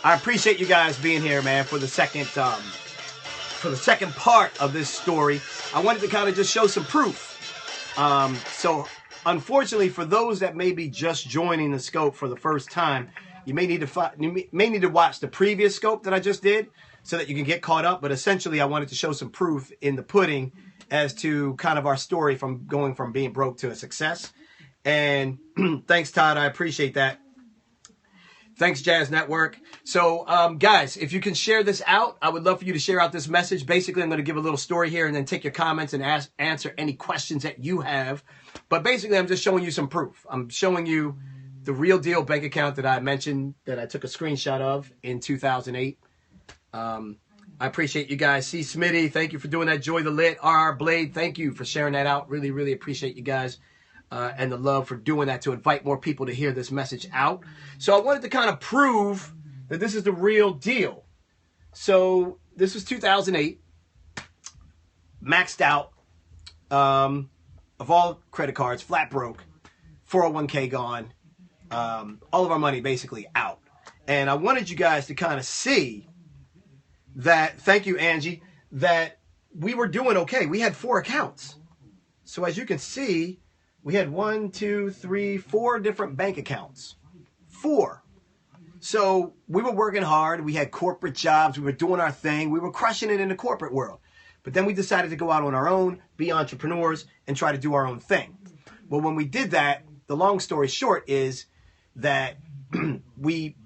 I appreciate you guys being here, man, for the second part of this story. I wanted to kind of just show some proof. So unfortunately, for those that may be just joining the scope for the first time, you may need to watch the previous scope that I just did so that you can get caught up. But essentially, I wanted to show some proof in the pudding as to kind of our story from going from being broke to a success. And thanks, Todd. I appreciate that. Thanks, Jazz Network. So, guys, if you can share this out, I would love for you to share out this message. Basically, I'm going to give a little story here and then take your comments and answer any questions that you have. But basically, I'm just showing you some proof. I'm showing you the real deal bank account that I mentioned that I took a screenshot of in 2008. I appreciate you guys. C. Smitty, thank you for doing that. Joy the Lit. RR Blade, thank you for sharing that out. Really, really appreciate you guys. And the love for doing that to invite more people to hear this message out. So I wanted to kind of prove that this is the real deal. So this was 2008, maxed out of all credit cards, flat broke, 401k gone, all of our money basically out. And I wanted you guys to kind of see that, thank you, Angie, that we were doing okay. We had 4 accounts. So as you can see, we had 4 different bank accounts. 4. So we were working hard. We had corporate jobs. We were doing our thing. We were crushing it in the corporate world. But then we decided to go out on our own, be entrepreneurs, and try to do our own thing. Well, when we did that, the long story short is that we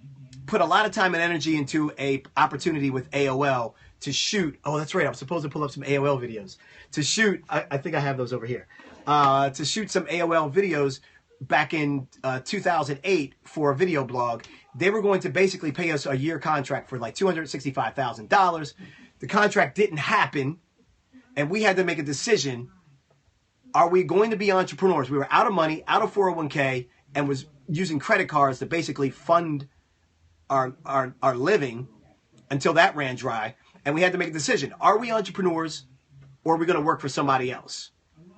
put a lot of time and energy into a opportunity with AOL to shoot. Oh, that's right. I'm supposed to pull up some AOL videos. To shoot, I think I have those over here. To shoot some AOL videos back in 2008 for a video blog. They were going to basically pay us a year contract for like $265,000. The contract didn't happen, and we had to make a decision. Are we going to be entrepreneurs? We were out of money, out of 401k, and was using credit cards to basically fund our living until that ran dry. And we had to make a decision. Are we entrepreneurs, or are we going to work for somebody else?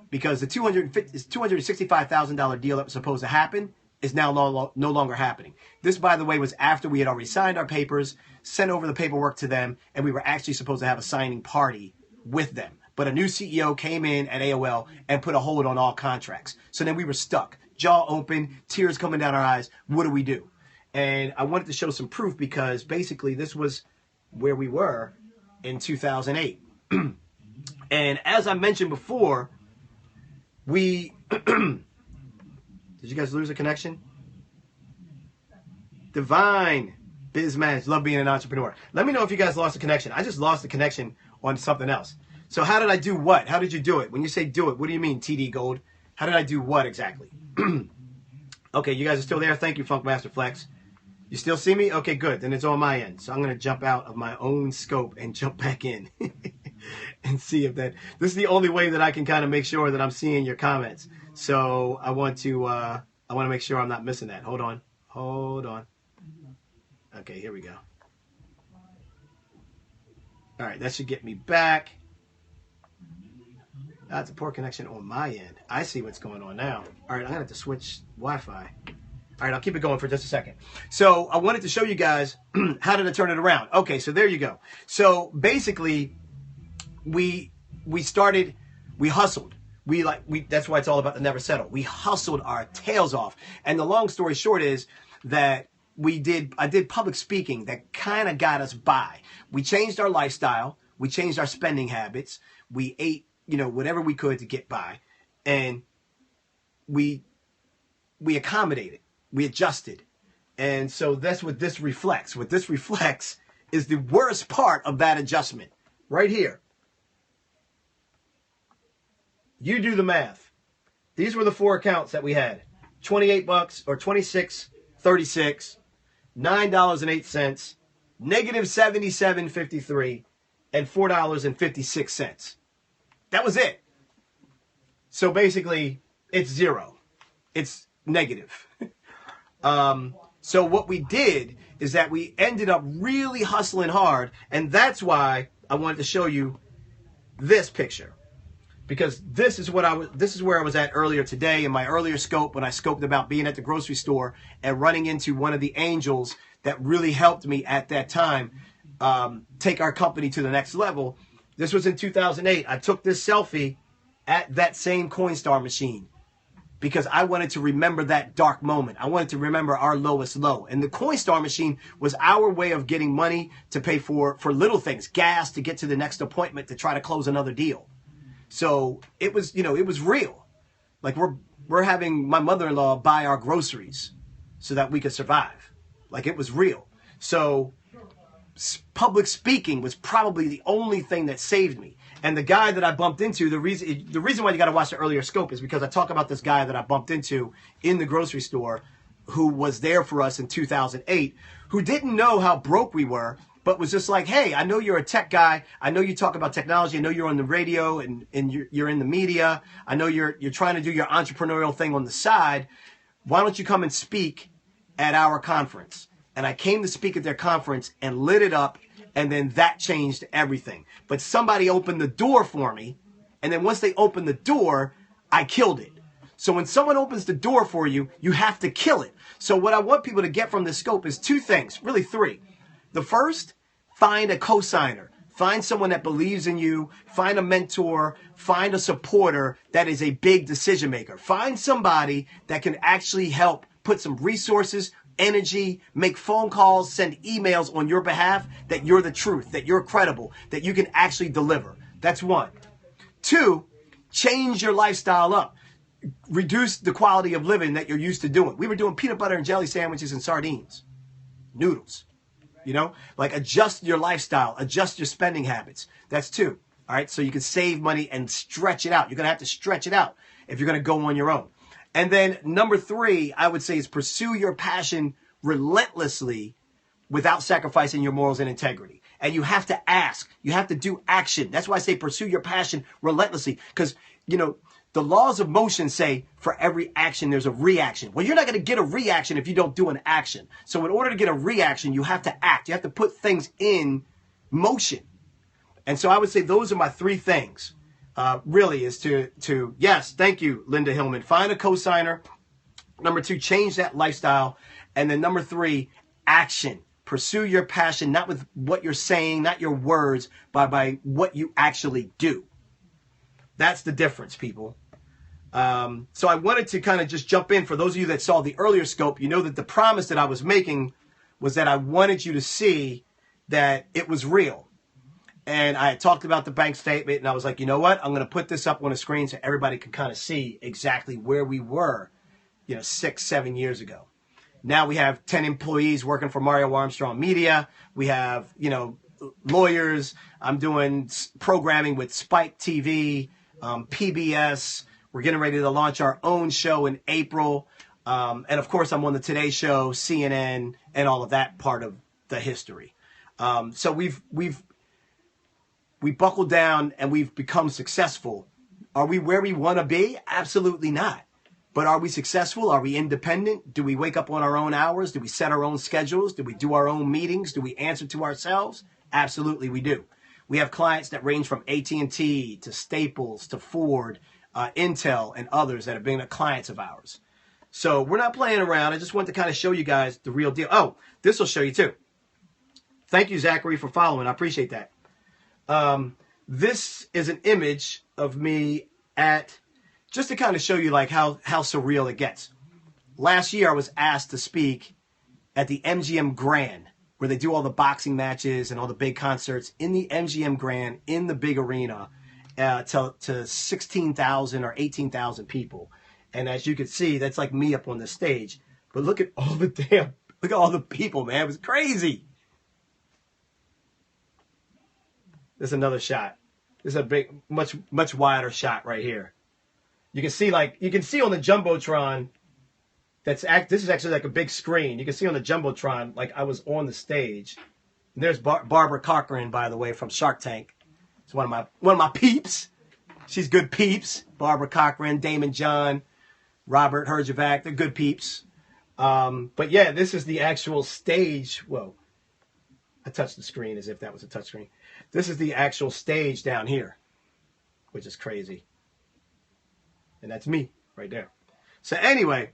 Because the $265,000 deal that was supposed to happen is now no longer happening. This, by the way, was after we had already signed our papers, sent over the paperwork to them, and we were actually supposed to have a signing party with them. But a new CEO came in at AOL and put a hold on all contracts. So then we were stuck, jaw open, tears coming down our eyes. What do we do? And I wanted to show some proof because basically this was where we were in 2008. And as I mentioned before, did you guys lose a connection? Divine Bizmanage, love being an entrepreneur. Let me know if you guys lost a connection. I just lost the connection on something else. So how did I do what? How did you do it? When you say do it, what do you mean, TD Gold? How did I do what exactly? Okay, you guys are still there. Thank you, Funkmaster Flex. You still see me? Okay, good. Then it's on my end. So I'm going to jump out of my own scope and jump back in and see if this is the only way that I can kind of make sure that I'm seeing your comments. So I want to make sure I'm not missing that. Hold on. Okay, here we go. All right, that should get me back. That's a poor connection on my end. I see what's going on now. All right, I'm going to have to switch Wi-Fi. All right, I'll keep it going for just a second. So I wanted to show you guys how did I turn it around. Okay, so there you go. So basically, we hustled. That's why it's all about the never settle. We hustled our tails off. And the long story short is that I did public speaking that kind of got us by. We changed our lifestyle. We changed our spending habits. We ate, whatever we could to get by. And we accommodated. We adjusted. And so that's what this reflects. What this reflects is the worst part of that adjustment right here. You do the math. These were the 4 accounts that we had. $28 or $26.36, $9.08, negative $77.53, and $4.56. That was it. So basically, it's zero. It's negative. So what we did is that we ended up really hustling hard, and that's why I wanted to show you this picture. Because this is where I was at earlier today in my earlier scope when I scoped about being at the grocery store and running into one of the angels that really helped me at that time take our company to the next level. This was in 2008. I took this selfie at that same Coinstar machine because I wanted to remember that dark moment. I wanted to remember our lowest low. And the Coinstar machine was our way of getting money to pay for little things, gas to get to the next appointment to try to close another deal. So it was, you know, it was real. Like we're having my mother-in-law buy our groceries so that we could survive. Like it was real. So public speaking was probably the only thing that saved me. And the guy that I bumped into, the reason why you got to watch the earlier scope is because I talk about this guy that I bumped into in the grocery store who was there for us in 2008, who didn't know how broke we were, but was just like, hey, I know you're a tech guy. I know you talk about technology. I know you're on the radio and you're in the media. I know you're trying to do your entrepreneurial thing on the side. Why don't you come and speak at our conference? And I came to speak at their conference and lit it up. And then that changed everything. But somebody opened the door for me. And then once they opened the door, I killed it. So when someone opens the door for you, you have to kill it. So what I want people to get from this scope is two things, really three. The first, find a co-signer. Find someone that believes in you. Find a mentor. Find a supporter that is a big decision maker. Find somebody that can actually help put some resources, energy, make phone calls, send emails on your behalf that you're the truth, that you're credible, that you can actually deliver. That's one. Two, change your lifestyle up. Reduce the quality of living that you're used to doing. We were doing peanut butter and jelly sandwiches and sardines, noodles, you know, like adjust your lifestyle, adjust your spending habits. That's two. All right. So you can save money and stretch it out. You're going to have to stretch it out if you're going to go on your own. And then number three, I would say, is pursue your passion relentlessly without sacrificing your morals and integrity. And you have to ask. You have to do action. That's why I say pursue your passion relentlessly. Because, you know, the laws of motion say for every action, there's a reaction. Well, you're not going to get a reaction if you don't do an action. So in order to get a reaction, you have to act. You have to put things in motion. And so I would say those are my three things. Really is to, yes, thank you, Linda Hillman. Find a co-signer. Number two, change that lifestyle. And then number three, action. Pursue your passion, not with what you're saying, not your words, but by what you actually do. That's the difference, people. So I wanted to kind of just jump in. For those of you that saw the earlier scope, you know that the promise that I was making was that I wanted you to see that it was real. And I had talked about the bank statement, and I was like, you know what? I'm going to put this up on a screen so everybody can kind of see exactly where we were, 6, 7 years ago. Now we have 10 employees working for Mario Armstrong Media. We have, lawyers. I'm doing programming with Spike TV, PBS. We're getting ready to launch our own show in April. And of course, I'm on the Today Show, CNN, and all of that part of the history. So we buckled down and we've become successful. Are we where we want to be? Absolutely not. But are we successful? Are we independent? Do we wake up on our own hours? Do we set our own schedules? Do we do our own meetings? Do we answer to ourselves? Absolutely, we do. We have clients that range from AT&T to Staples to Ford, Intel, and others that have been clients of ours. So we're not playing around. I just want to kind of show you guys the real deal. Oh, this will show you too. Thank you, Zachary, for following. I appreciate that. This is an image of me just to kind of show you like how surreal it gets. Last year I was asked to speak at the MGM Grand, where they do all the boxing matches and all the big concerts in the MGM Grand in the big arena to 16,000 or 18,000 people. And as you can see, that's like me up on the stage. But look at all the people, man. It was crazy. There's another shot. This is a big, much wider shot right here. You can see on the Jumbotron, this is actually like a big screen. You can see on the Jumbotron, like I was on the stage. And there's Barbara Corcoran, by the way, from Shark Tank. It's one of my peeps. She's good peeps. Barbara Corcoran, Damon John, Robert Herjavec, they're good peeps. But yeah, this is the actual stage. Whoa. I touched the screen as if that was a touch screen. This is the actual stage down here, which is crazy. And that's me right there. So anyway,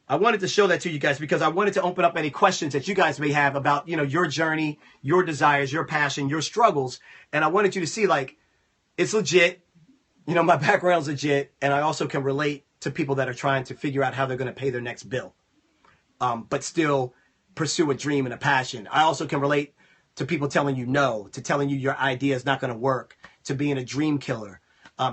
I wanted to show that to you guys because I wanted to open up any questions that you guys may have about, your journey, your desires, your passion, your struggles. And I wanted you to see, like, it's legit. My background's legit. And I also can relate to people that are trying to figure out how they're going to pay their next bill, but still pursue a dream and a passion. I also can relate to people telling you no, to telling you your idea is not going to work, to being a dream killer,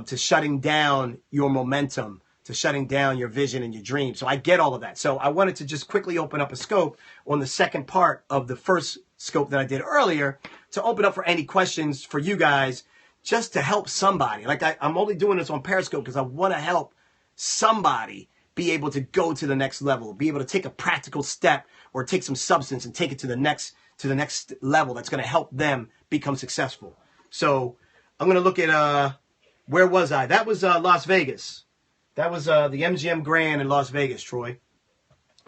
to shutting down your momentum, to shutting down your vision and your dream. So I get all of that. So I wanted to just quickly open up a scope on the second part of the first scope that I did earlier to open up for any questions for you guys, just to help somebody. Like I'm only doing this on Periscope because I want to help somebody be able to go to the next level, be able to take a practical step or take some substance and take it to the next level that's going to help them become successful. So I'm going to look at, where was I? That was Las Vegas. That was the MGM Grand in Las Vegas, Troy.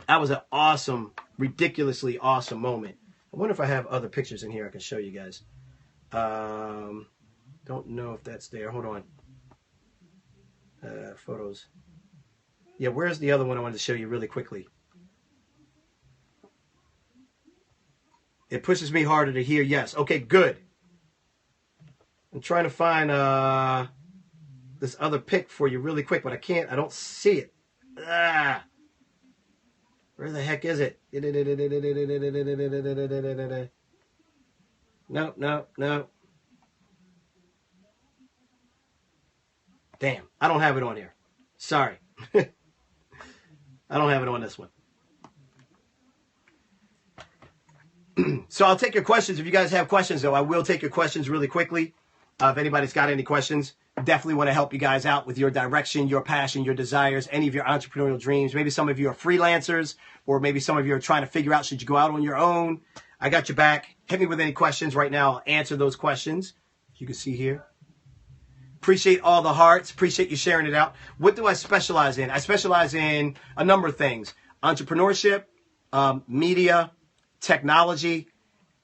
That was an awesome, ridiculously awesome moment. I wonder if I have other pictures in here I can show you guys. Don't know if that's there. Hold on. Photos. Yeah, where's the other one I wanted to show you really quickly? It pushes me harder to hear yes. Okay, good. I'm trying to find this other pic for you really quick, but I can't. I don't see it. Where the heck is it? No. Damn, I don't have it on here. Sorry. I don't have it on this one. So I'll take your questions. If you guys have questions, though, I will take your questions really quickly. If anybody's got any questions, definitely want to help you guys out with your direction, your passion, your desires, any of your entrepreneurial dreams. Maybe some of you are freelancers, or maybe some of you are trying to figure out, should you go out on your own? I got your back. Hit me with any questions right now. I'll answer those questions. You can see here. Appreciate all the hearts. Appreciate you sharing it out. What do I specialize in? I specialize in a number of things: entrepreneurship, media, technology,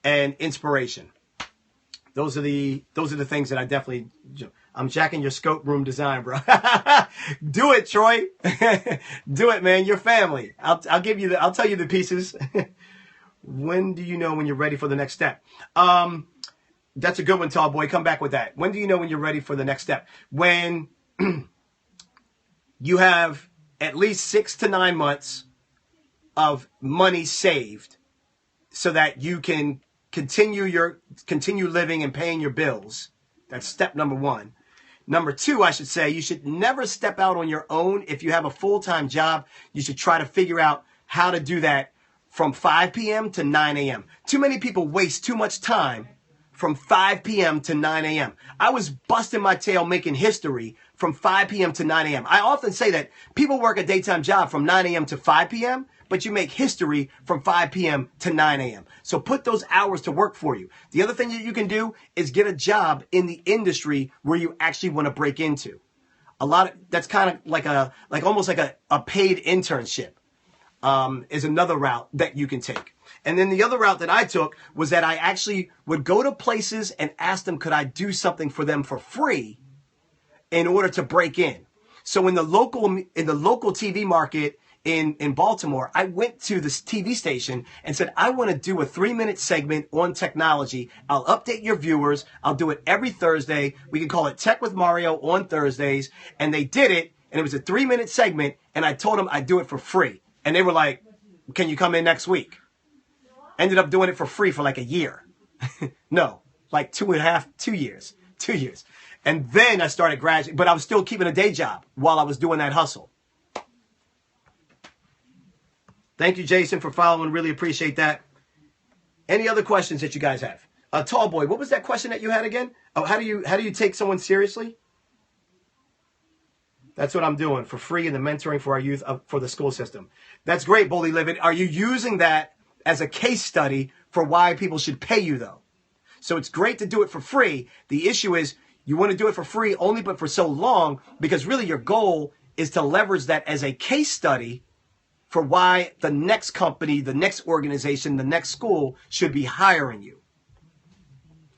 and inspiration. Those are the things that I definitely. I'm jacking your scope room design, bro. Do it, Troy. Do it, man. Your family. I'll give you I'll tell you the pieces. When do you know when you're ready for the next step? That's a good one, tall boy. Come back with that. When do you know when you're ready for the next step? When you have at least 6 to 9 months of money saved so that you can continue living and paying your bills. That's step number 1. Number 2, I should say, you should never step out on your own. If you have a full-time job, you should try to figure out how to do that from 5 p.m. to 9 a.m. Too many people waste too much time from 5 p.m. to 9 a.m. I was busting my tail making history from 5 p.m. to 9 a.m. I often say that people work a daytime job from 9 a.m. to 5 p.m., but you make history from 5 p.m. to 9 a.m. So put those hours to work for you. The other thing that you can do is get a job in the industry where you actually want to break into. That's kind of like almost like a paid internship is another route that you can take. And then the other route that I took was that I actually would go to places and ask them, could I do something for them for free in order to break in? So in the local TV market in Baltimore, I went to this TV station and said, I want to do a 3-minute segment on technology. I'll update your viewers. I'll do it every Thursday. We can call it Tech with Mario on Thursdays. And they did it, and it was a 3-minute segment, and I told them I'd do it for free. And they were like, can you come in next week? Ended up doing it for free for like a year. No, like 2 years. 2 years. And then I started graduating, but I was still keeping a day job while I was doing that hustle. Thank you, Jason, for following. Really appreciate that. Any other questions that you guys have? Tall boy, what was that question that you had again? Oh, how do you take someone seriously? That's what I'm doing for free in the mentoring for our youth for the school system. That's great, Bully Livid. Are you using that as a case study for why people should pay you, though? So it's great to do it for free. The issue is you want to do it for free only but for so long, because really your goal is to leverage that as a case study for why the next company, the next organization, the next school should be hiring you.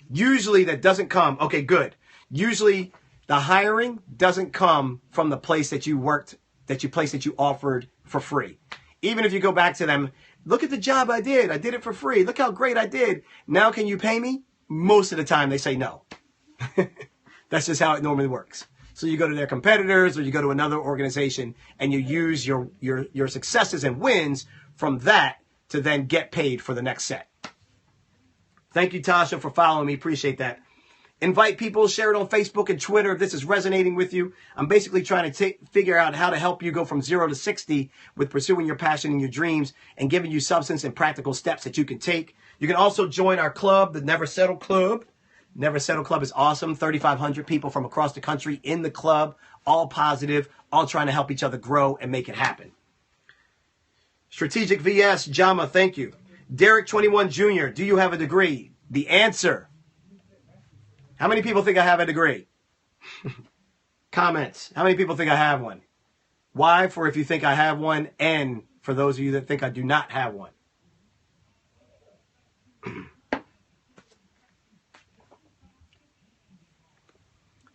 Usually that doesn't come. Okay, good. Usually the hiring doesn't come from the place that you worked, that you offered for free. Even if you go back to them, look at the job I did. I did it for free. Look how great I did. Now can you pay me? Most of the time they say no. That's just how it normally works. So you go to their competitors or you go to another organization and you use your successes and wins from that to then get paid for the next set. Thank you, Tasha, for following me. Appreciate that. Invite people, share it on Facebook and Twitter if this is resonating with you. I'm basically trying to figure out how to help you go from 0 to 60 with pursuing your passion and your dreams and giving you substance and practical steps that you can take. You can also join our club, the Never Settle Club. Never Settle Club is awesome. 3,500 people from across the country in the club, all positive, all trying to help each other grow and make it happen. Strategic VS, Jama, thank you. Derek 21 Jr., do you have a degree? The answer. How many people think I have a degree? Comments. How many people think I have one? Y for if you think I have one, N for those of you that think I do not have one.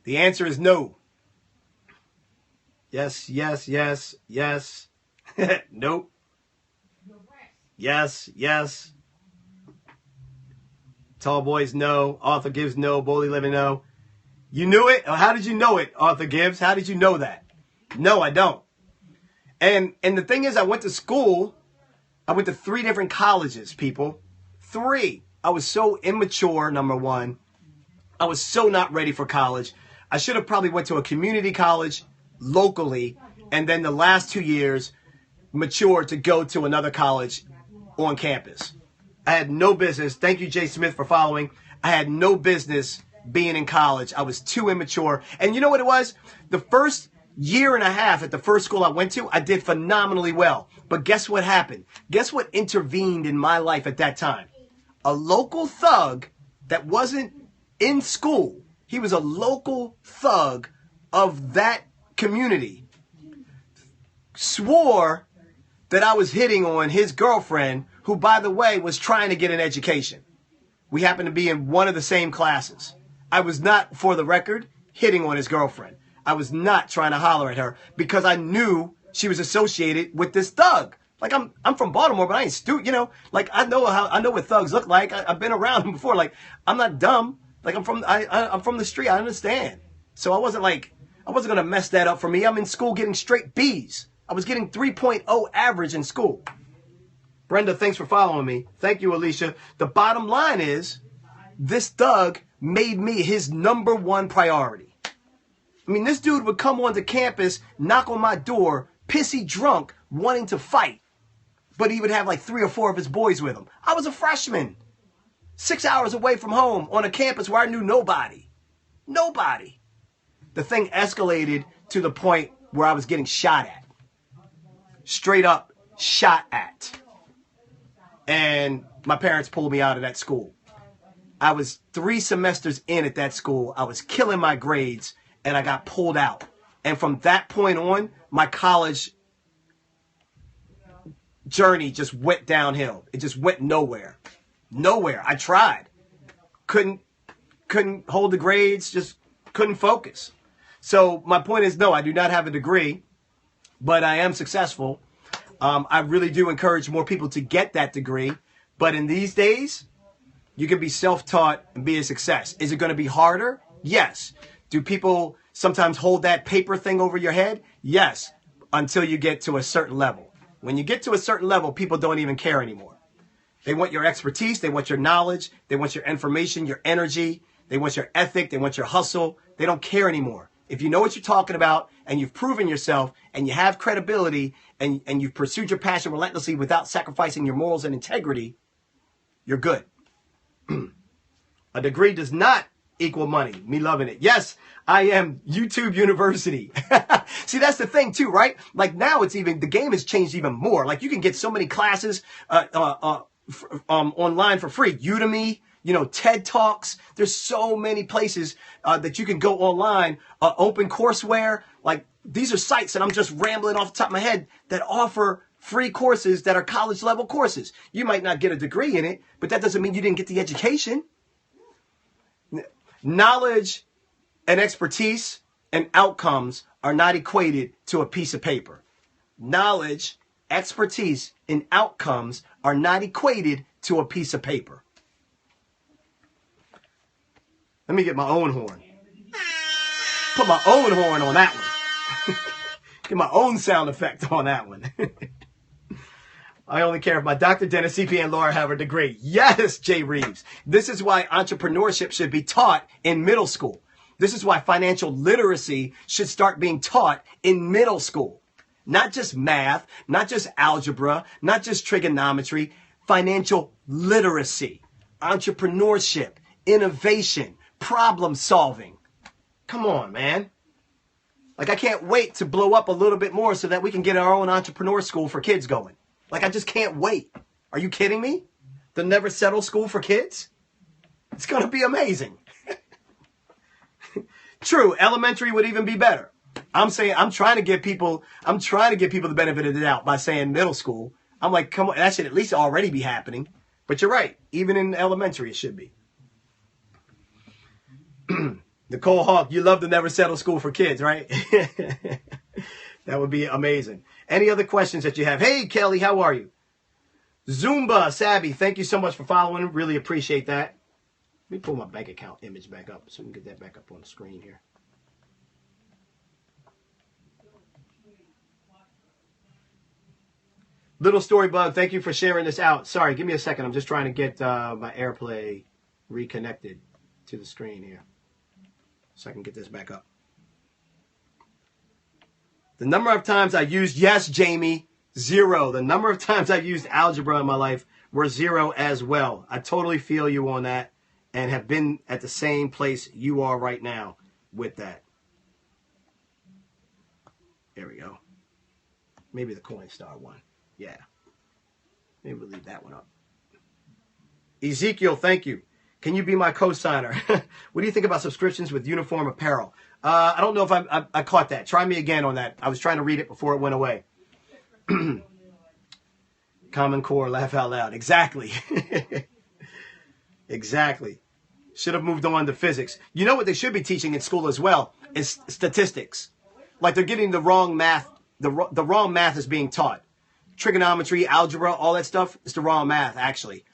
The answer is no. Yes, yes, yes, yes. Nope. Yes, yes. Tall boys, no. Arthur Gibbs, no. Boldly Living, no. You knew it? How did you know it, Arthur Gibbs? How did you know that? No, I don't. And the thing is, I went to school. I went to 3 different colleges, people. 3. I was so immature, number one. I was so not ready for college. I should have probably went to a community college locally, and then the last 2 years matured to go to another college on campus. I had no business. Thank you, Jay Smith, for following. I had no business being in college. I was too immature. And you know what it was? The first year and a half at the first school I went to, I did phenomenally well. But guess what happened? Guess what intervened in my life at that time? A local thug that wasn't in school. He was a local thug of that community. Swore that I was hitting on his girlfriend, who, by the way, was trying to get an education. We happened to be in one of the same classes. I was not, for the record, hitting on his girlfriend. I was not trying to holler at her because I knew she was associated with this thug. Like, I'm from Baltimore, but I ain't stupid, you know. Like, I know what thugs look like. I've been around them before. Like, I'm not dumb. Like, I'm from the street. I understand. So I wasn't gonna mess that up for me. I'm in school getting straight B's. I was getting 3.0 average in school. Brenda, thanks for following me. Thank you, Alicia. The bottom line is, this thug made me his number one priority. I mean, this dude would come onto campus, knock on my door, pissy drunk, wanting to fight. But he would have like 3 or 4 of his boys with him. I was a freshman, 6 hours away from home on a campus where I knew nobody. Nobody. The thing escalated to the point where I was getting shot at. Straight up shot at. And my parents pulled me out of that school. I was 3 semesters in at that school. I was killing my grades, and I got pulled out. And from that point on, my college journey just went downhill. It just went nowhere. Nowhere. I tried. Couldn't hold the grades, just couldn't focus. So my point is, no, I do not have a degree, but I am successful. I really do encourage more people to get that degree. But in these days, you can be self-taught and be a success. Is it going to be harder? Yes. Do people sometimes hold that paper thing over your head? Yes, until you get to a certain level. When you get to a certain level, people don't even care anymore. They want your expertise. They want your knowledge. They want your information, your energy. They want your ethic. They want your hustle. They don't care anymore. If you know what you're talking about and you've proven yourself and you have credibility and you've pursued your passion relentlessly without sacrificing your morals and integrity, you're good. A degree does not equal money. Me loving it. Yes, I am YouTube University. See, that's the thing too, right? Like now it's even, the game has changed even more. Like you can get so many classes online for free. Udemy, you know, TED Talks. There's so many places that you can go online. OpenCourseWare. Like these are sites that I'm just rambling off the top of my head that offer free courses that are college level courses. You might not get a degree in it, but that doesn't mean you didn't get the education. Knowledge and expertise and outcomes are not equated to a piece of paper. Knowledge expertise and outcomes are not equated to a piece of paper. Let me get my own horn. Put my own horn on that one. Get my own sound effect on that one. I only care if my doctor, dentist, CPA, and lawyer have a degree. Yes, Jay Reeves. This is why entrepreneurship should be taught in middle school. This is why financial literacy should start being taught in middle school. Not just math, not just algebra, not just trigonometry, financial literacy, entrepreneurship, innovation, problem solving. Come on, man. Like, I can't wait to blow up a little bit more so that we can get our own entrepreneur school for kids going. Like, I just can't wait. Are you kidding me? The Never Settle School for Kids? It's going to be amazing. True, elementary would even be better. I'm trying to give people the benefit of the doubt by saying middle school. I'm like, come on, that should at least already be happening. But you're right. Even in elementary, it should be. Nicole Hawk, you love the Never Settle School for Kids, right? That would be amazing. Any other questions that you have? Hey, Kelly, how are you? Zumba, Sabby, thank you so much for following. Really appreciate that. Let me pull my bank account image back up so we can get that back up on the screen here. Little Story Bug, thank you for sharing this out. Sorry, give me a second. I'm just trying to get my AirPlay reconnected to the screen here so I can get this back up. The number of times I used, yes, Jamie, 0. The number of times I've used algebra in my life were 0 as well. I totally feel you on that and have been at the same place you are right now with that. There we go. Maybe the Coinstar one. Yeah. Maybe we'll leave that one up. Ezekiel, thank you. Can you be my co-signer? What do you think about subscriptions with uniform apparel? I don't know if I caught that. Try me again on that. I was trying to read it before it went away. Common Core, laugh out loud. Exactly. Exactly. Should have moved on to physics. You know what they should be teaching in school as well is statistics. Like they're getting the wrong math. The wrong math is being taught. Trigonometry, algebra, all that stuff is the wrong math, actually.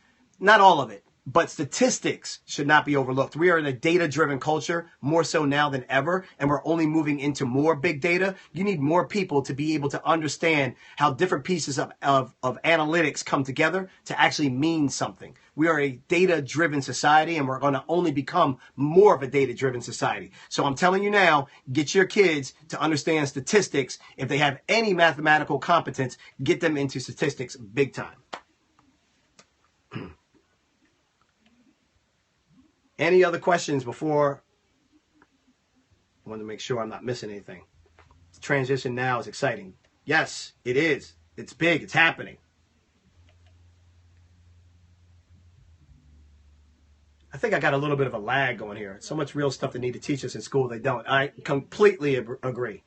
Not all of it. But statistics should not be overlooked. We are in a data-driven culture, more so now than ever, and we're only moving into more big data. You need more people to be able to understand how different pieces of analytics come together to actually mean something. We are a data-driven society, and we're going to only become more of a data-driven society. So I'm telling you now, get your kids to understand statistics. If they have any mathematical competence, get them into statistics big time. Any other questions before? I want to make sure I'm not missing anything. The transition now is exciting. Yes, it is. It's big. It's happening. I think I got a little bit of a lag going here. So much real stuff they need to teach us in school, they don't. I completely agree.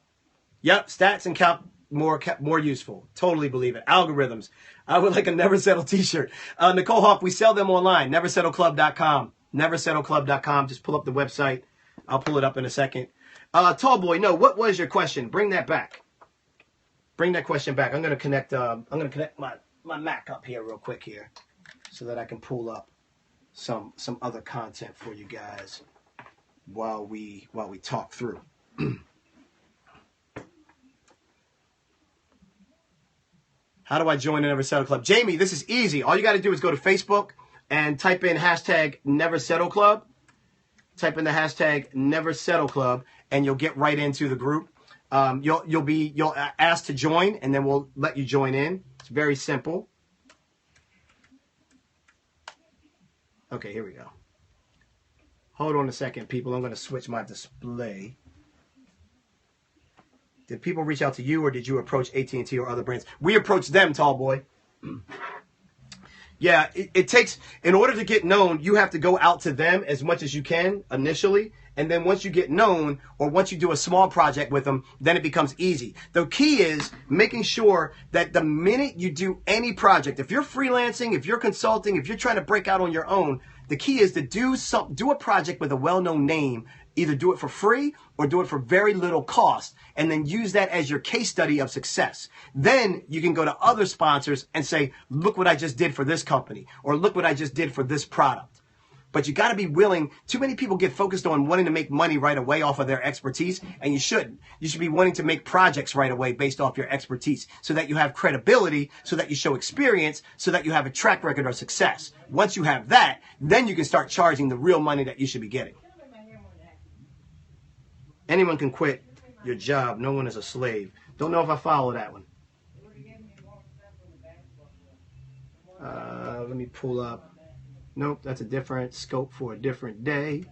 Yep, stats and calc more useful. Totally believe it. Algorithms. I would like a Never Settle t-shirt. Nicole Hawk, we sell them online. NeverSettleClub.com. NeverSettleClub.com. Just pull up the website. I'll pull it up in a second. Tall boy, no. What was your question? Bring that back. Bring that question back. I'm gonna connect. My Mac up here real quick here, so that I can pull up some other content for you guys while we talk through. How do I join the Never Settle Club? Jamie, this is easy. All you got to do is go to Facebook and type in hashtag Never Settle Club. Type in the hashtag Never Settle Club, and you'll get right into the group. You'll ask to join, and then we'll let you join in. It's very simple. Okay, here we go. Hold on a second, people. I'm going to switch my display. Did people reach out to you, or did you approach AT&T or other brands? We approached them, tall boy. Yeah, it takes, in order to get known, you have to go out to them as much as you can initially. And then once you get known, or once you do a small project with them, then it becomes easy. The key is making sure that the minute you do any project, if you're freelancing, if you're consulting, if you're trying to break out on your own, the key is to do a project with a well-known name Either do it for free or do it for very little cost, and then use that as your case study of success. Then you can go to other sponsors and say, look what I just did for this company, or look what I just did for this product. But you got to be willing. Too many people get focused on wanting to make money right away off of their expertise, and you shouldn't. You should be wanting to make projects right away based off your expertise, so that you have credibility, so that you show experience, so that you have a track record of success. Once you have that, then you can start charging the real money that you should be getting. Anyone can quit your job. No one is a slave. Don't know if I follow that one. Let me pull up. Nope, that's a different scope for a different day.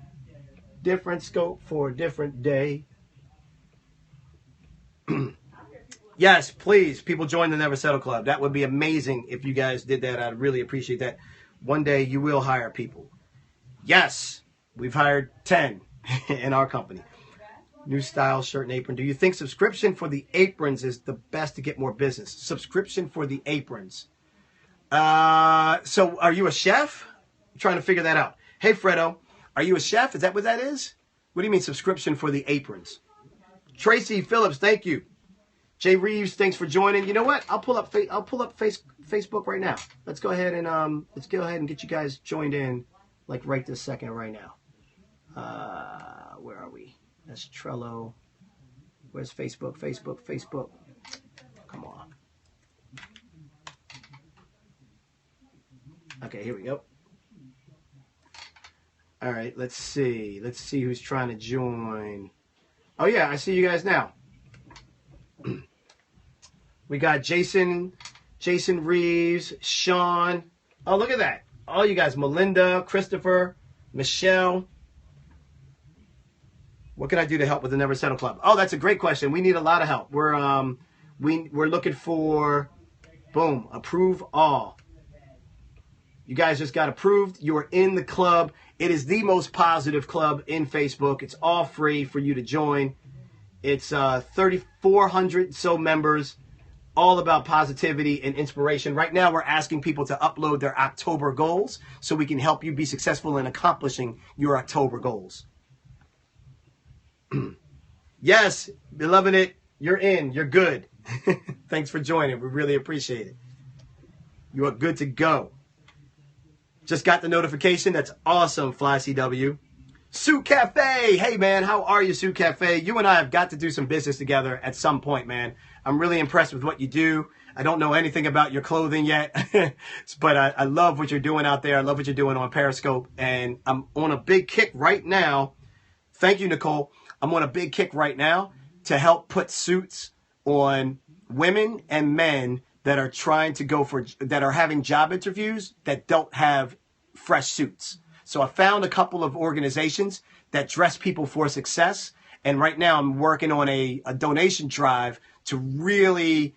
Different scope for a different day. Yes, please, people join the Never Settle Club. That would be amazing if you guys did that. I'd really appreciate that. One day you will hire people. Yes, we've hired 10 in our company. New style shirt and apron. Do you think subscription for the aprons is the best to get more business? Subscription for the aprons. So are you a chef? I'm trying to figure that out. Hey, Fredo, are you a chef? Is that what that is? What do you mean subscription for the aprons? Tracy Phillips, thank you. Jay Reeves, thanks for joining. You know what? I'll pull up Facebook right now. Let's go ahead and get you guys joined in like right this second right now. Where are we? That's Trello. Where's Facebook? Facebook. Come on. Okay, here we go. All right, let's see. Let's see who's trying to join. Oh, yeah, I see you guys now. We got Jason Reeves, Sean. Oh, look at that. All you guys, Melinda, Christopher, Michelle. What can I do to help with the Never Settle Club? Oh, that's a great question. We need a lot of help. We're looking for, boom, approve all. You guys just got approved. You are in the club. It is the most positive club in Facebook. It's all free for you to join. It's 3,400 so members, all about positivity and inspiration. Right now, we're asking people to upload their October goals so we can help you be successful in accomplishing your October goals. Yes, you're loving it. You're in. You're good. Thanks for joining. We really appreciate it. You are good to go. Just got the notification. That's awesome, Fly CW. Suit Cafe. Hey, man, how are you, Suit Cafe? You and I have got to do some business together at some point, man. I'm really impressed with what you do. I don't know anything about your clothing yet, but I love what you're doing out there. I love what you're doing on Periscope, and I'm on a big kick right now. Thank you, Nicole. I'm on a big kick right now to help put suits on women and men that are trying to that are having job interviews that don't have fresh suits. So I found a couple of organizations that dress people for success. And right now I'm working on a donation drive to really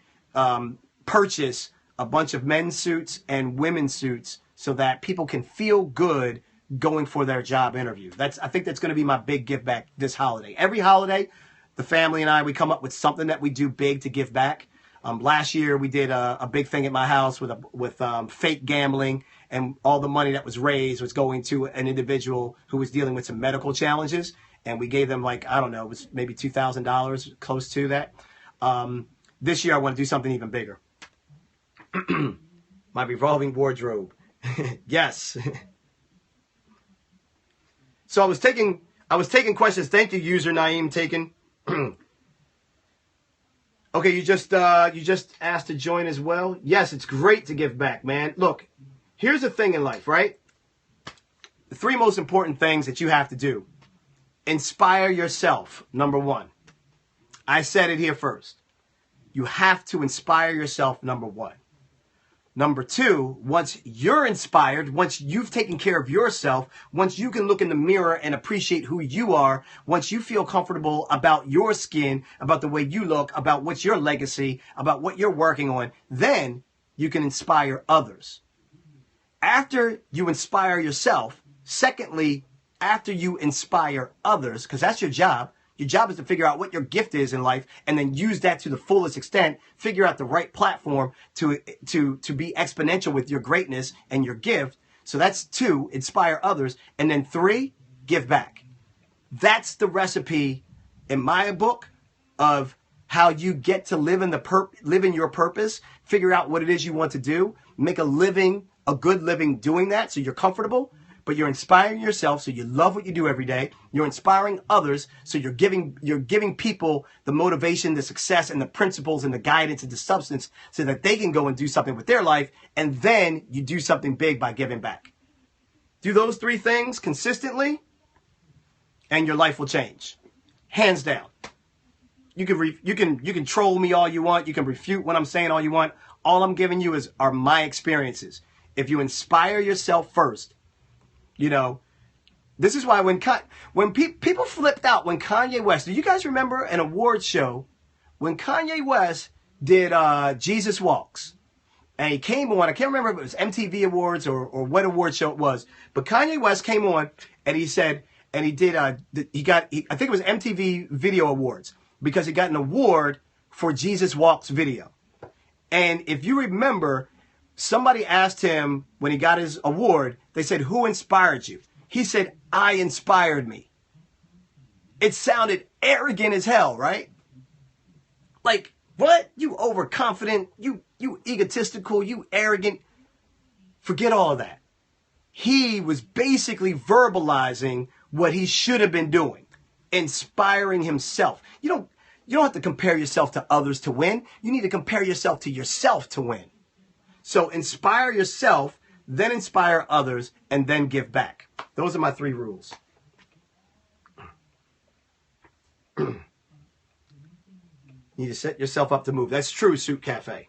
purchase a bunch of men's suits and women's suits so that people can feel good going for their job interview. I think that's going to be my big give back this holiday. Every holiday, the family and I, we come up with something that we do big to give back. Last year we did a big thing at my house with fake gambling, and all the money that was raised was going to an individual who was dealing with some medical challenges, and we gave them, like, I don't know, it was maybe $2,000, close to that. This year I want to do something even bigger. My revolving wardrobe. Yes. So I was taking questions. Thank you, user Naeem Taken. Okay, you just asked to join as well. Yes, it's great to give back, man. Look, here's the thing in life, right? The 3 most important things that you have to do. Inspire yourself, number 1. I said it here first. You have to inspire yourself, number 1. Number 2, once you're inspired, once you've taken care of yourself, once you can look in the mirror and appreciate who you are, once you feel comfortable about your skin, about the way you look, about what's your legacy, about what you're working on, then you can inspire others. After you inspire yourself, secondly, after you inspire others, because that's your job is to figure out what your gift is in life and then use that to the fullest extent, figure out the right platform to be exponential with your greatness and your gift. So that's 2, inspire others. And then 3, give back. That's the recipe in my book of how you get to live in your purpose, figure out what it is you want to do, make a good living doing that so you're comfortable, but you're inspiring yourself so you love what you do every day. You're inspiring others so you're giving people the motivation, the success, and the principles and the guidance and the substance so that they can go and do something with their life, and then you do something big by giving back. Do those 3 things consistently, and your life will change. Hands down. You can troll me all you want. You can refute what I'm saying all you want. All I'm giving you are my experiences. If you inspire yourself first, this is why when people flipped out when Kanye West, do you guys remember an award show when Kanye West did Jesus Walks? And he came on, I can't remember if it was MTV Awards or what award show it was, but Kanye West came on and he said, and he did, I think it was MTV Video Awards, because he got an award for Jesus Walks video. And if you remember, somebody asked him when he got his award, they said, who inspired you? He said, I inspired me. It sounded arrogant as hell, right? Like, what? You overconfident, you egotistical, you arrogant. Forget all of that. He was basically verbalizing what he should have been doing, inspiring himself. You don't have to compare yourself to others to win. You need to compare yourself to yourself to win. So inspire yourself, then inspire others, and then give back. Those are my 3 rules. You need to set yourself up to move. That's true, Suit Cafe.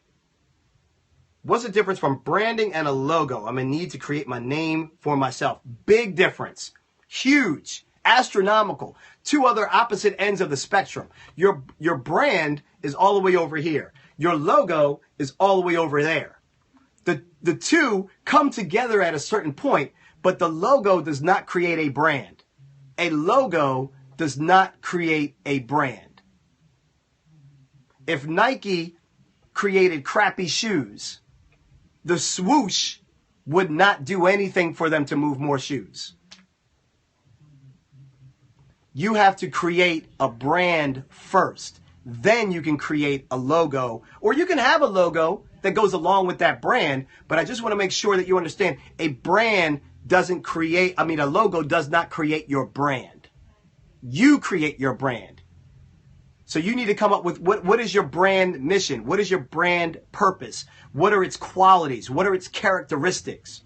What's the difference from branding and a logo? I'm going to need to create my name for myself. Big difference. Huge. Astronomical. 2 other opposite ends of the spectrum. Your brand is all the way over here. Your logo is all the way over there. The 2 come together at a certain point, but the logo does not create a brand. A logo does not create a brand. If Nike created crappy shoes, the swoosh would not do anything for them to move more shoes. You have to create a brand first. Then you can create a logo, or you can have a logo that goes along with that brand. But I just want to make sure that you understand a logo does not create your brand. You create your brand. So you need to come up with what is your brand mission? What is your brand purpose? What are its qualities? What are its characteristics?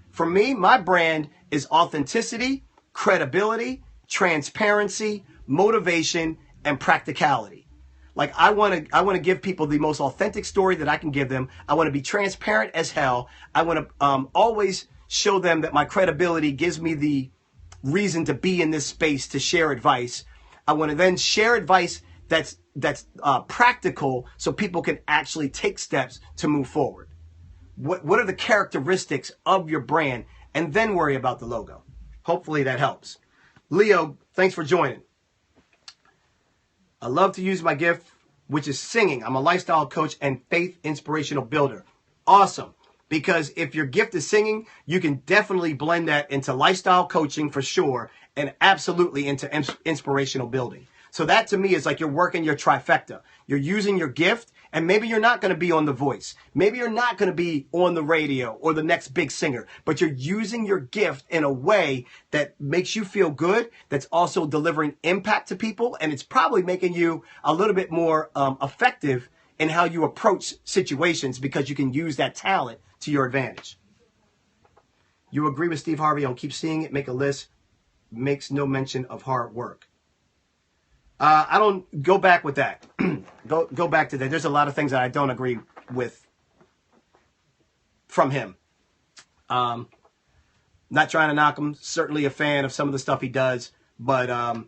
For me, my brand is authenticity, credibility, transparency, motivation, and practicality. Like I want to give people the most authentic story that I can give them. I want to be transparent as hell. I want to always show them that my credibility gives me the reason to be in this space to share advice. I want to then share advice that's practical so people can actually take steps to move forward. What are the characteristics of your brand? And then worry about the logo. Hopefully that helps. Leo, thanks for joining. I love to use my gift, which is singing. I'm a lifestyle coach and faith inspirational builder. Awesome. Because if your gift is singing, you can definitely blend that into lifestyle coaching for sure, and absolutely into inspirational building. So that to me is like you're working your trifecta. You're using your gift, and maybe you're not going to be on The Voice. Maybe you're not going to be on the radio or the next big singer, but you're using your gift in a way that makes you feel good, that's also delivering impact to people, and it's probably making you a little bit more effective in how you approach situations because you can use that talent to your advantage. You agree with Steve Harvey on keep seeing it, make a list, makes no mention of hard work. I don't go back with that. Go back to that. There's a lot of things that I don't agree with from him. Not trying to knock him. Certainly a fan of some of the stuff he does, but I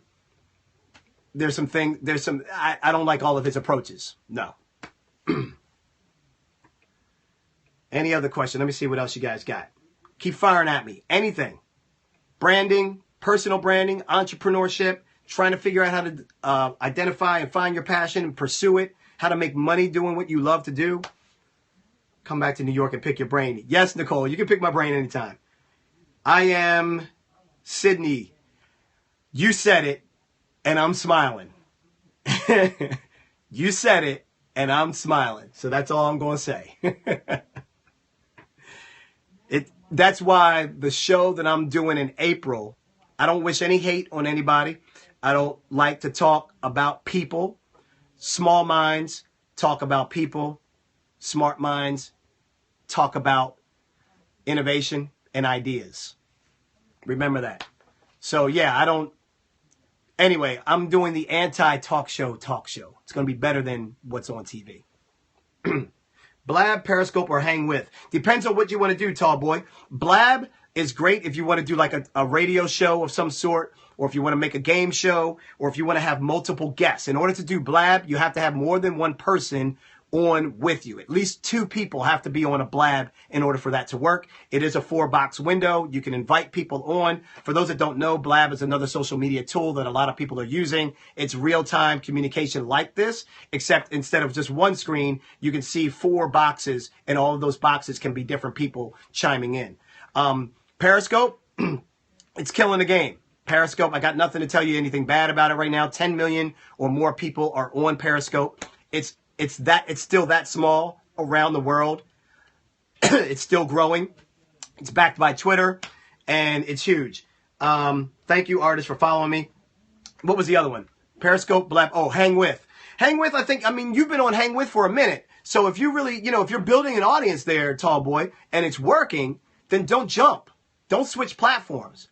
don't like all of his approaches. No. Any other question? Let me see what else you guys got. Keep firing at me. Anything. Branding, personal branding, entrepreneurship, trying to figure out how to identify and find your passion and pursue it, how to make money doing what you love to do. Come back to New York and pick your brain. Yes, Nicole, you can pick my brain anytime. I am Sydney. You said it. and I'm smiling. You said it, and I'm smiling. So that's all I'm going to say. That's why the show that I'm doing in April, I don't wish any hate on anybody. I don't like to talk about people. Small minds talk about people. Smart minds talk about innovation and ideas. Remember that. So yeah, anyway, I'm doing the anti-talk show talk show. It's going to be better than what's on TV. Blab, Periscope, or Hang With. Depends on what you want to do, tall boy. Blab is great if you want to do like a radio show of some sort, or if you want to make a game show, or if you want to have multiple guests. In order to do Blab, you have to have more than one person on with you. At least 2 people have to be on a Blab in order for that to work. It is a 4-box window. You can invite people on. For those that don't know, Blab is another social media tool that a lot of people are using. It's real-time communication like this, except instead of just one screen, you can see 4 boxes, and all of those boxes can be different people chiming in. Periscope, it's killing the game. Periscope, I got nothing to tell you anything bad about it right now. 10 million or more people are on Periscope. It's still that small around the world. It's still growing. It's backed by Twitter, and it's huge. Thank you, artists, for following me. What was the other one? Periscope, Blab. Oh, Hang With. Hang With, you've been on Hang With for a minute. So if you really, if you're building an audience there, tall boy, and it's working, then don't jump. Don't switch platforms.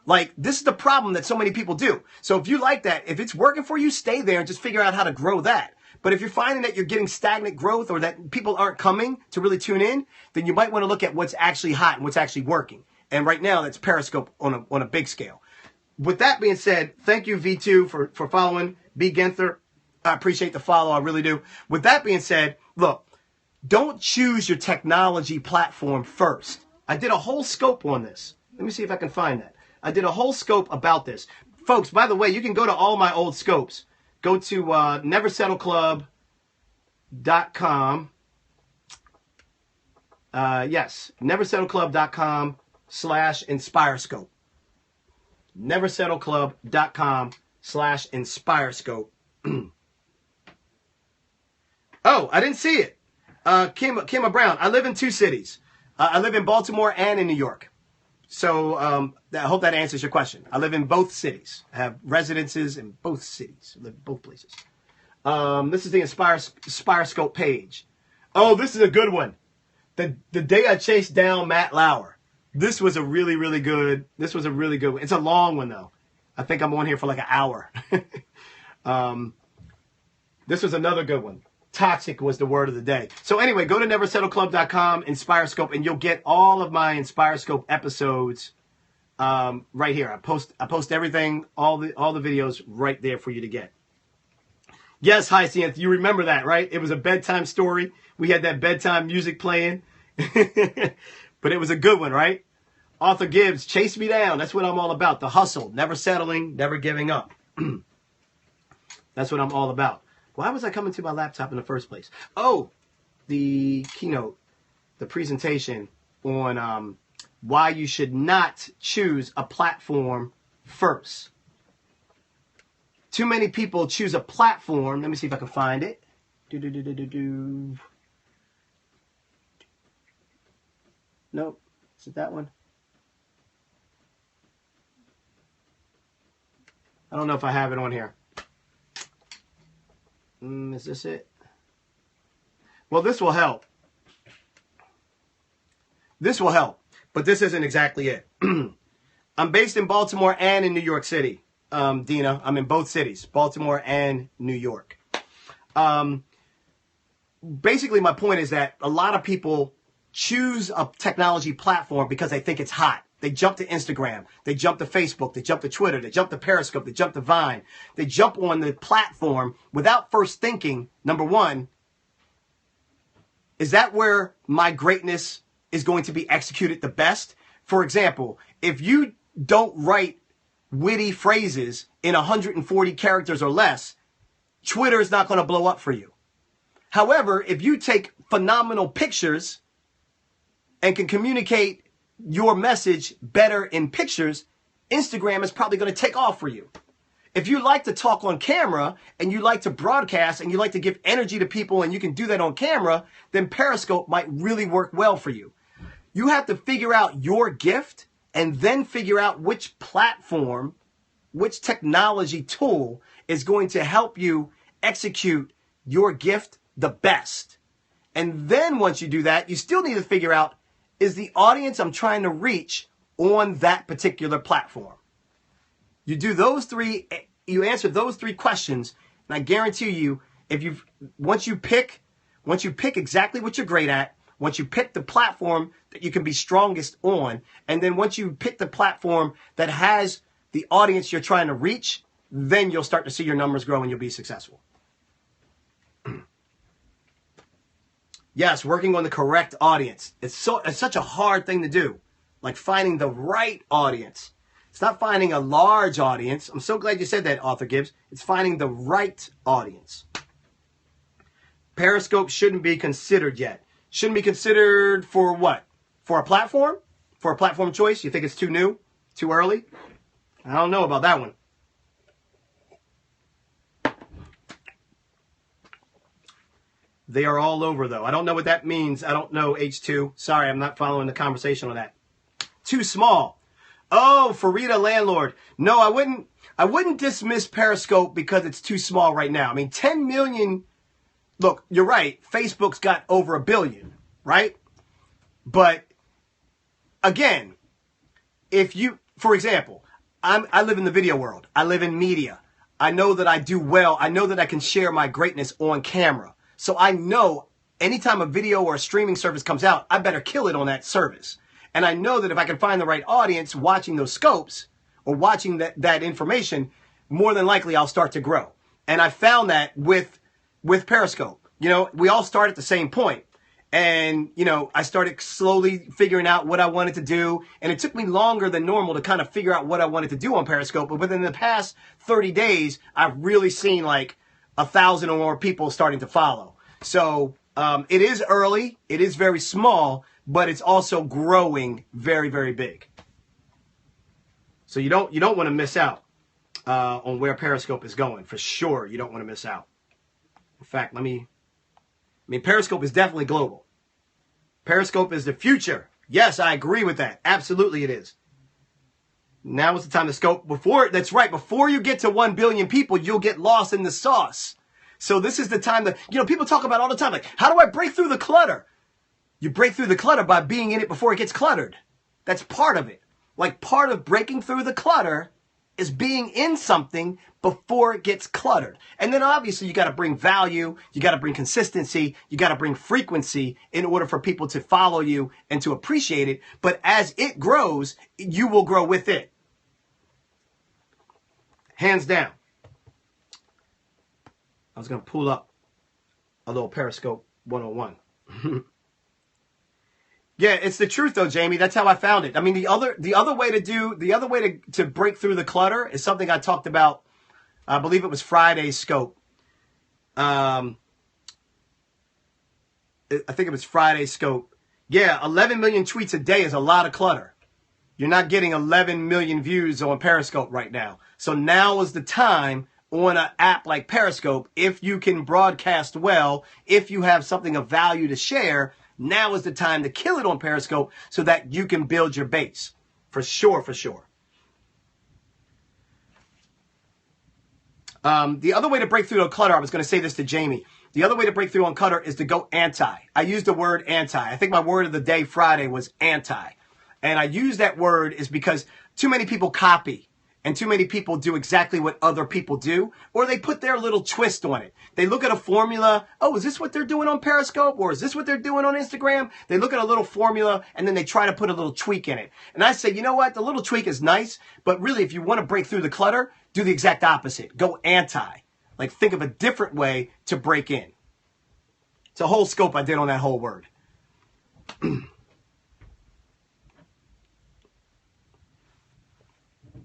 Like, this is the problem that so many people do. So if you like that, if it's working for you, stay there and just figure out how to grow that. But if you're finding that you're getting stagnant growth or that people aren't coming to really tune in, then you might want to look at what's actually hot and what's actually working. And right now, that's Periscope on a big scale. With that being said, thank you, V2, for following. B. Ginther, I appreciate the follow. I really do. With that being said, look, don't choose your technology platform first. I did a whole scope on this. Let me see if I can find that. I did a whole scope about this. Folks, by the way, you can go to all my old scopes. Go to neversettleclub.com. Yes, neversettleclub.com/InspireScope. neversettleclub.com/InspireScope. Oh, I didn't see it. Kima Brown, I live in 2 cities. I live in Baltimore and in New York. So I hope that answers your question. I live in both cities. I have residences in both cities. I live in both places. This is the InspireScope page. Oh, this is a good one. The day I chased down Matt Lauer. This was a really, really good. This was a really good one. It's a long one though. I think I'm on here for like an hour. This was another good one. Toxic was the word of the day. So anyway, go to neversettleclub.com, InspireScope, and you'll get all of my InspireScope episodes right here. I post everything, all the videos right there for you to get. Yes, Hyacinth, you remember that, right? It was a bedtime story. We had that bedtime music playing. But it was a good one, right? Arthur Gibbs, Chase Me Down. That's what I'm all about. The hustle, never settling, never giving up. That's what I'm all about. Why was I coming to my laptop in the first place? Oh, the keynote, the presentation on why you should not choose a platform first. Too many people choose a platform. Let me see if I can find it. Nope. Is it that one? I don't know if I have it on here. Is this it? Well, this will help. This will help, but this isn't exactly it. I'm based in Baltimore and in New York City, Dina. I'm in both cities, Baltimore and New York. Basically, my point is that a lot of people choose a technology platform because they think it's hot. They jump to Instagram, they jump to Facebook, they jump to Twitter, they jump to Periscope, they jump to Vine. They jump on the platform without first thinking, number one, is that where my greatness is going to be executed the best? For example, if you don't write witty phrases in 140 characters or less, Twitter is not going to blow up for you. However, if you take phenomenal pictures and can communicate your message better in pictures, Instagram is probably going to take off for you. If you like to talk on camera and you like to broadcast and you like to give energy to people and you can do that on camera, then Periscope might really work well for you. You have to figure out your gift and then figure out which platform, which technology tool is going to help you execute your gift the best. And then once you do that, you still need to figure out, is the audience I'm trying to reach on that particular platform? You do those three, you answer those three questions, and I guarantee you, once you pick exactly what you're great at, once you pick the platform that you can be strongest on, and then once you pick the platform that has the audience you're trying to reach, then you'll start to see your numbers grow and you'll be successful. Yes, working on the correct audience. It's such a hard thing to do, like finding the right audience. It's not finding a large audience. I'm so glad you said that, Author Gibbs. It's finding the right audience. Periscope shouldn't be considered yet. Shouldn't be considered for what? For a platform? For a platform choice? You think it's too new? Too early? I don't know about that one. They are all over, though. I don't know what that means. I don't know, H2. Sorry, I'm not following the conversation on that. Too small. Oh, Farida Landlord. No, I wouldn't dismiss Periscope because it's too small right now. I mean, 10 million. Look, you're right. Facebook's got over 1 billion, right? But again, for example, I live in the video world. I live in media. I know that I do well. I know that I can share my greatness on camera. So I know anytime a video or a streaming service comes out, I better kill it on that service. And I know that if I can find the right audience watching those scopes or watching that information, more than likely I'll start to grow. And I found that with Periscope. You know, we all start at the same point. And, you know, I started slowly figuring out what I wanted to do. And it took me longer than normal to kind of figure out what I wanted to do on Periscope. But within the past 30 days, I've really seen like 1,000 or more people starting to follow. So it is early. It is very small, but it's also growing very, very big. So you don't want to miss out on where Periscope is going. For sure, you don't want to miss out. In fact, Periscope is definitely global. Periscope is the future. Yes, I agree with that. Absolutely it is. Now is the time to scope. Before you get to 1 billion people, you'll get lost in the sauce. So this is the time that, people talk about all the time, like, how do I break through the clutter? You break through the clutter by being in it before it gets cluttered. That's part of it. Like, part of breaking through the clutter is being in something before it gets cluttered. And then obviously you got to bring value, you got to bring consistency, you got to bring frequency in order for people to follow you and to appreciate it. But as it grows, you will grow with it. Hands down. I was going to pull up a little Periscope 101. Yeah, it's the truth though, Jamie. That's how I found it. I mean, the other way to break through the clutter is something I talked about. I believe it was Friday's scope. I think it was Friday's scope. Yeah, 11 million tweets a day is a lot of clutter. You're not getting 11 million views on Periscope right now. So now is the time on an app like Periscope, if you can broadcast well, if you have something of value to share, now is the time to kill it on Periscope so that you can build your base. For sure, for sure. The other way to break through the clutter, I was going to say this to Jamie. The other way to break through on clutter is to go anti. I used the word anti. I think my word of the day Friday was anti. And I use that word is because too many people copy. And too many people do exactly what other people do, or they put their little twist on it. They look at a formula. Oh, is this what they're doing on Periscope? Or is this what they're doing on Instagram? They look at a little formula and then they try to put a little tweak in it. And I say, you know what? The little tweak is nice, but really if you want to break through the clutter, do the exact opposite. Go anti. Like think of a different way to break in. It's a whole scope I did on that whole word.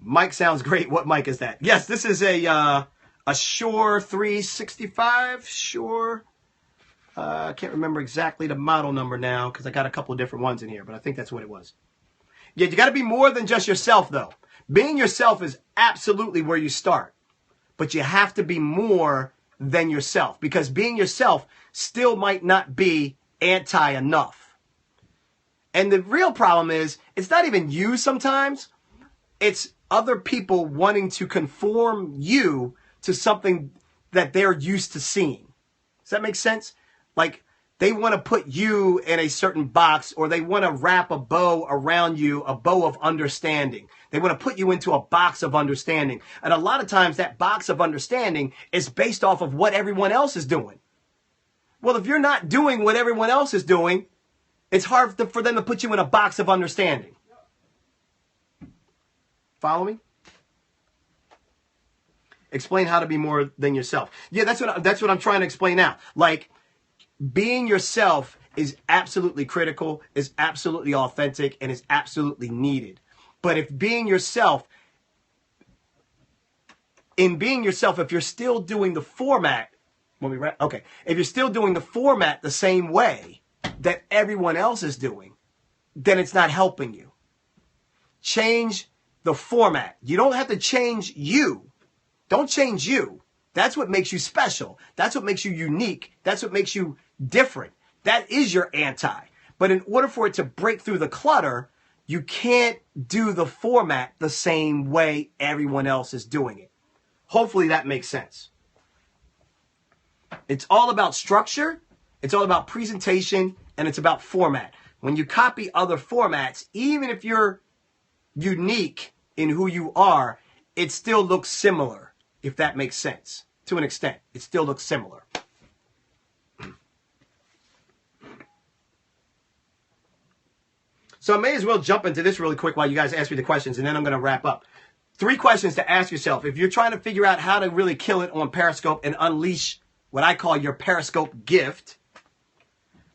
Mic sounds great. What mic is that? Yes, this is a Shure 365. Shure. I can't remember exactly the model number now because I got a couple of different ones in here, but I think that's what it was. Yeah, you got to be more than just yourself, though. Being yourself is absolutely where you start. but you have to be more than yourself, because being yourself still might not be anti enough. And the real problem is, it's not even you sometimes, it's other people wanting to conform you to something that they're used to seeing. Does that make sense? Like, they want to put you in a certain box, or they want to wrap a bow around you, a bow of understanding. They want to put you into a box of understanding. And a lot of times that box of understanding is based off of what everyone else is doing. Well, if you're not doing what everyone else is doing, it's hard for them to put you in a box of understanding. Follow me? Explain how to be more than yourself. Yeah, that's what I'm trying to explain now. Like, being yourself is absolutely critical, is absolutely authentic, and is absolutely needed. But if being yourself, if you're still doing the format, if you're still doing the format the same way that everyone else is doing, then it's not helping you. Change the format. You don't have to change you. Don't change you. That's what makes you special. That's what makes you unique. That's what makes you different. That is your anti. But in order for it to break through the clutter, you can't do the format the same way everyone else is doing it. Hopefully that makes sense. It's all about structure. It's all about presentation, and it's about format. When you copy other formats, even if you're unique in who you are, it still looks similar, if that makes sense. To an extent, it still looks similar. So I may as well jump into this really quick while you guys ask me the questions, and then I'm going to wrap up. 3 questions to ask yourself. If you're trying to figure out how to really kill it on Periscope and unleash what I call your Periscope gift,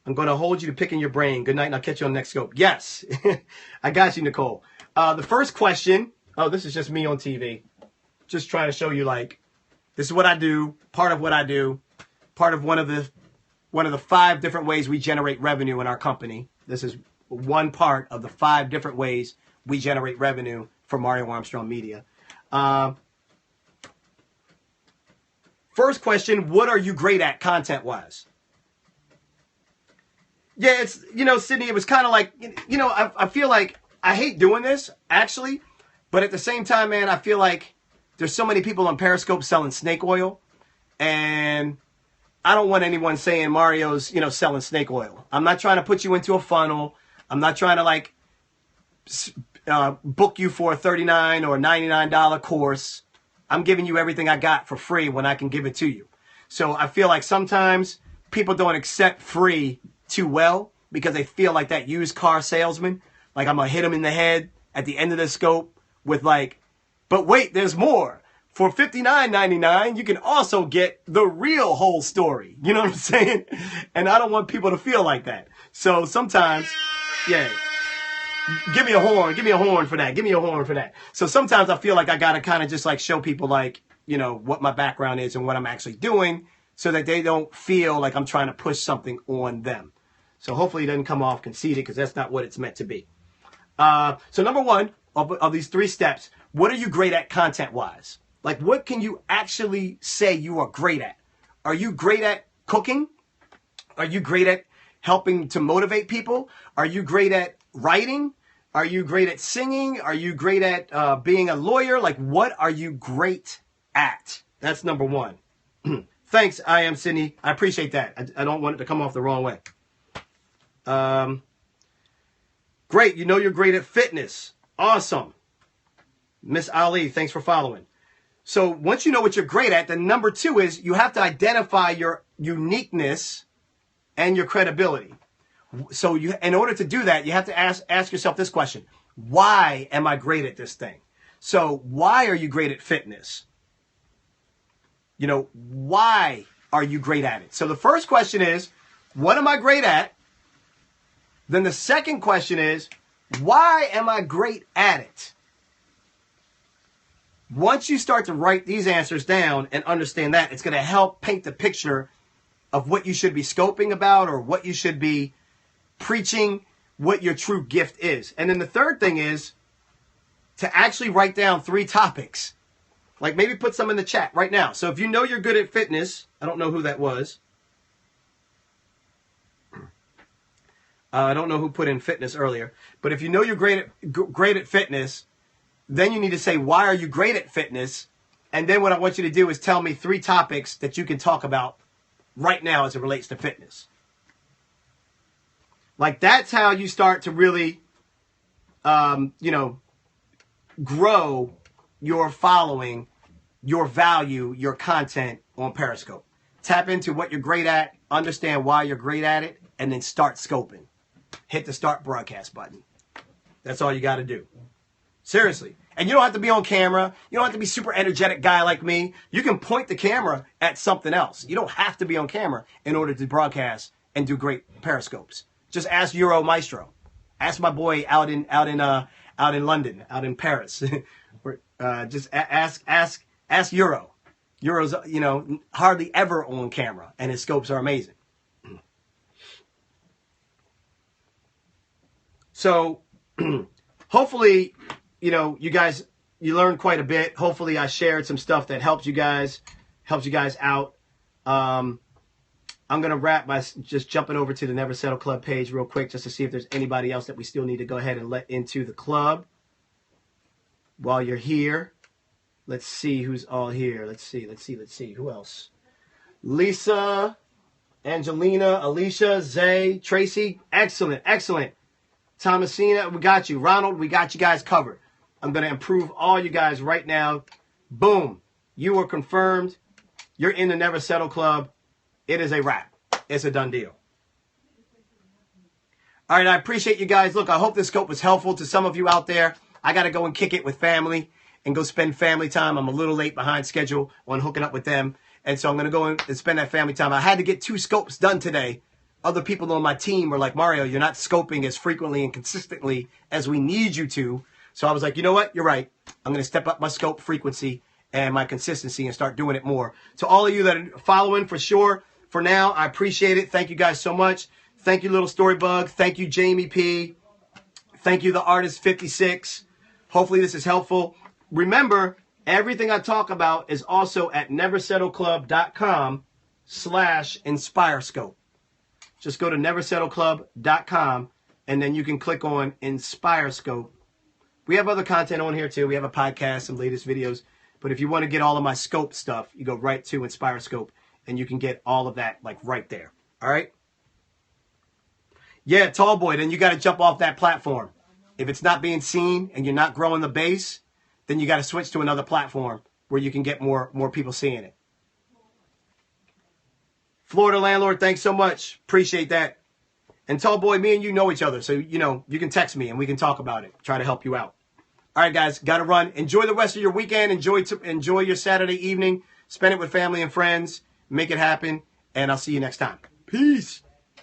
I'm going to hold you to picking your brain. Good night, and I'll catch you on the next scope. Yes, I got you, Nicole. The first question, this is just me on TV. Just trying to show you, like, this is what I do, part of what I do, part of one of the 5 different ways we generate revenue in our company. This is one part of the 5 different ways we generate revenue for Mario Armstrong Media. First question, what are you great at content-wise? Yeah, it's, Sydney, it was kind of like, I feel like I hate doing this, actually, but at the same time, man, I feel like there's so many people on Periscope selling snake oil, and I don't want anyone saying Mario's, selling snake oil. I'm not trying to put you into a funnel. I'm not trying to, book you for a $39 or $99 course. I'm giving you everything I got for free when I can give it to you. So I feel like sometimes people don't accept free too well because they feel like that used car salesman. Like, I'm going to hit them in the head at the end of the scope with like, but wait, there's more. For $59.99, you can also get the real whole story. You know what I'm saying? And I don't want people to feel like that. So sometimes, yeah, give me a horn. Give me a horn for that. Give me a horn for that. So sometimes I feel like I got to kind of just like show people like, what my background is and what I'm actually doing so that they don't feel like I'm trying to push something on them. So hopefully it doesn't come off conceited, because that's not what it's meant to be. So number 1 of these 3 steps, what are you great at content-wise? Like, what can you actually say you are great at? Are you great at cooking? Are you great at helping to motivate people? Are you great at writing? Are you great at singing? Are you great at being a lawyer? Like, what are you great at? That's number 1. Thanks, I am Sydney. I appreciate that. I don't want it to come off the wrong way. Great. You're great at fitness. Awesome. Miss Ali, thanks for following. So once you know what you're great at, then number 2 is you have to identify your uniqueness and your credibility. So in order to do that, you have to ask yourself this question. Why am I great at this thing? So why are you great at fitness? Why are you great at it? So the first question is, what am I great at? Then the second question is, why am I great at it? Once you start to write these answers down and understand that, it's going to help paint the picture of what you should be scoping about or what you should be preaching, what your true gift is. And then the third thing is to actually write down 3 topics. Like maybe put some in the chat right now. So if you know you're good at fitness, I don't know who that was. I don't know who put in fitness earlier. But if you know you're great at fitness, then you need to say, why are you great at fitness? And then what I want you to do is tell me 3 topics that you can talk about right now as it relates to fitness. Like that's how you start to really, grow your following, your value, your content on Periscope. Tap into what you're great at, understand why you're great at it, and then start scoping. Hit the start broadcast button. That's all you got to do. Seriously. And you don't have to be on camera. You don't have to be super energetic guy like me. You can point the camera at something else. You don't have to be on camera in order to broadcast and do great Periscopes. Just ask Euro Maestro. Ask my boy out in London, out in Paris. Just ask Euro. Euro's hardly ever on camera, and his scopes are amazing. So hopefully, you you learned quite a bit. Hopefully I shared some stuff that helps you guys out. I'm going to wrap by just jumping over to the Never Settle Club page real quick just to see if there's anybody else that we still need to go ahead and let into the club. While you're here, let's see who's all here. Let's see. Who else? Lisa, Angelina, Alicia, Zay, Tracy. Excellent. Thomasina, we got you. Ronald, we got you guys covered. I'm going to improve all you guys right now. Boom. You are confirmed. You're in the Never Settle Club. It is a wrap. It's a done deal. All right, I appreciate you guys. Look, I hope this scope was helpful to some of you out there. I got to go and kick it with family and go spend family time. I'm a little late behind schedule on hooking up with them. And so I'm going to go and spend that family time. I had to get 2 scopes done today. Other people on my team were like, Mario, you're not scoping as frequently and consistently as we need you to. So I was like, you know what? You're right. I'm going to step up my scope frequency and my consistency and start doing it more. To all of you that are following, for sure, for now, I appreciate it. Thank you guys so much. Thank you, Little Storybug. Thank you, Jamie P. Thank you, The Artist 56. Hopefully this is helpful. Remember, everything I talk about is also at neversettleclub.com/InspireScope. Just go to neversettleclub.com and then you can click on InspireScope. We have other content on here too. We have a podcast, some latest videos. But if you want to get all of my scope stuff, you go right to InspireScope and you can get all of that like right there. All right? Yeah, tall boy, then you got to jump off that platform. If it's not being seen and you're not growing the base, then you got to switch to another platform where you can get more people seeing it. Florida Landlord, thanks so much. Appreciate that. And tall boy, me and you know each other. So, you can text me and we can talk about it. Try to help you out. All right, guys, got to run. Enjoy the rest of your weekend. Enjoy your Saturday evening. Spend it with family and friends. Make it happen. And I'll see you next time. Peace.